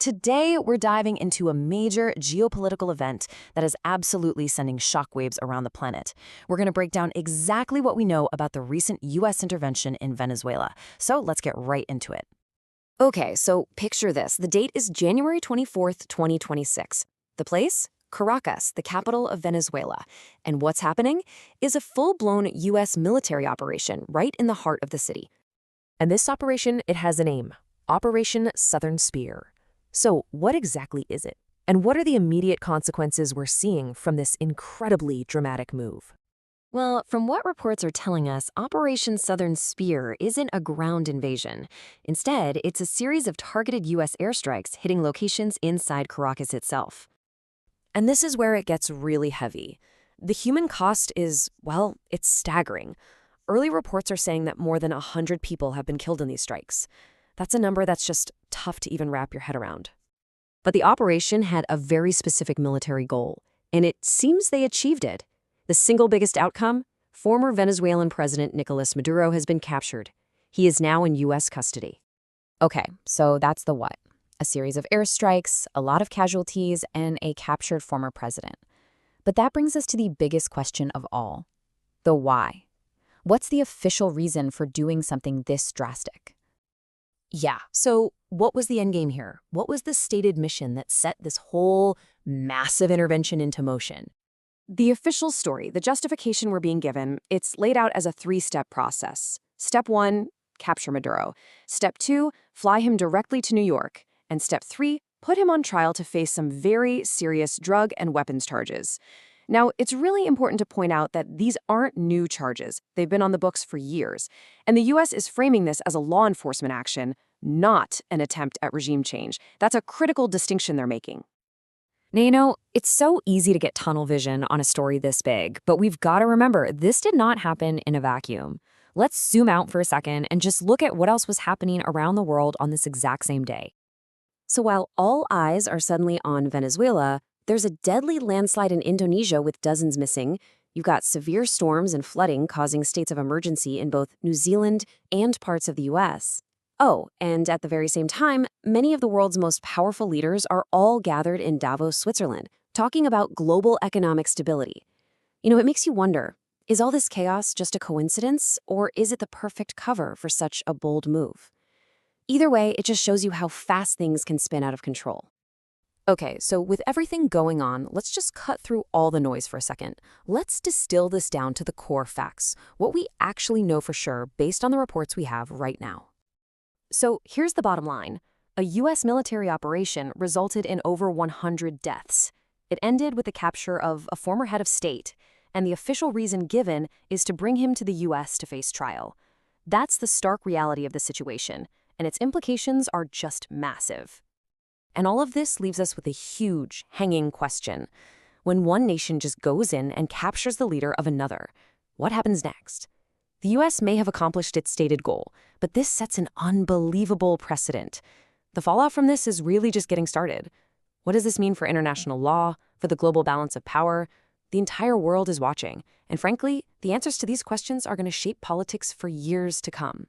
Today, we're diving into a major geopolitical event that is absolutely sending shockwaves around the planet. We're going to break down exactly what we know about the recent U.S. intervention in Venezuela. So let's get right into it. Okay, so picture this. The date is January 24th, 2026. The place? Caracas, the capital of Venezuela. And what's happening is a full-blown U.S. military operation right in the heart of the city. And this operation, it has a name: Operation Southern Spear. So what exactly is it? And what are the immediate consequences we're seeing from this incredibly dramatic move? Well, from what reports are telling us, Operation Southern Spear isn't a ground invasion. Instead, it's a series of targeted U.S. airstrikes hitting locations inside Caracas itself. And this is where it gets really heavy. The human cost is, well, it's staggering. Early reports are saying that more than 100 people have been killed in these strikes. That's a number that's just tough to even wrap your head around. But the operation had a very specific military goal, and it seems they achieved it. The single biggest outcome? Former Venezuelan President Nicolas Maduro has been captured. He is now in U.S. custody. Okay, so that's the what. A series of airstrikes, a lot of casualties, and a captured former president. But that brings us to the biggest question of all: the why. What's the official reason for doing something this drastic? Yeah, so what was the endgame here? What was the stated mission that set this whole massive intervention into motion? The official story, the justification we're being given, it's laid out as a three-step process. Step 1, capture Maduro. Step 2, fly him directly to New York. And Step 3, put him on trial to face some very serious drug and weapons charges. Now, it's really important to point out that these aren't new charges. They've been on the books for years. And the U.S. is framing this as a law enforcement action, not an attempt at regime change. That's a critical distinction they're making. Now, it's so easy to get tunnel vision on a story this big, but we've got to remember, this did not happen in a vacuum. Let's zoom out for a second and just look at what else was happening around the world on this exact same day. So while all eyes are suddenly on Venezuela, there's a deadly landslide in Indonesia with dozens missing. You've got severe storms and flooding causing states of emergency in both New Zealand and parts of the U.S. Oh, and at the very same time, many of the world's most powerful leaders are all gathered in Davos, Switzerland, talking about global economic stability. It makes you wonder, is all this chaos just a coincidence, or is it the perfect cover for such a bold move? Either way, it just shows you how fast things can spin out of control. Okay, so with everything going on, let's just cut through all the noise for a second. Let's distill this down to the core facts, what we actually know for sure based on the reports we have right now. So here's the bottom line. A U.S. military operation resulted in over 100 deaths. It ended with the capture of a former head of state, and the official reason given is to bring him to the U.S. to face trial. That's the stark reality of the situation, and its implications are just massive. And all of this leaves us with a huge, hanging question. When one nation just goes in and captures the leader of another, what happens next? The U.S. may have accomplished its stated goal, but this sets an unbelievable precedent. The fallout from this is really just getting started. What does this mean for international law, for the global balance of power? The entire world is watching, and frankly, the answers to these questions are going to shape politics for years to come.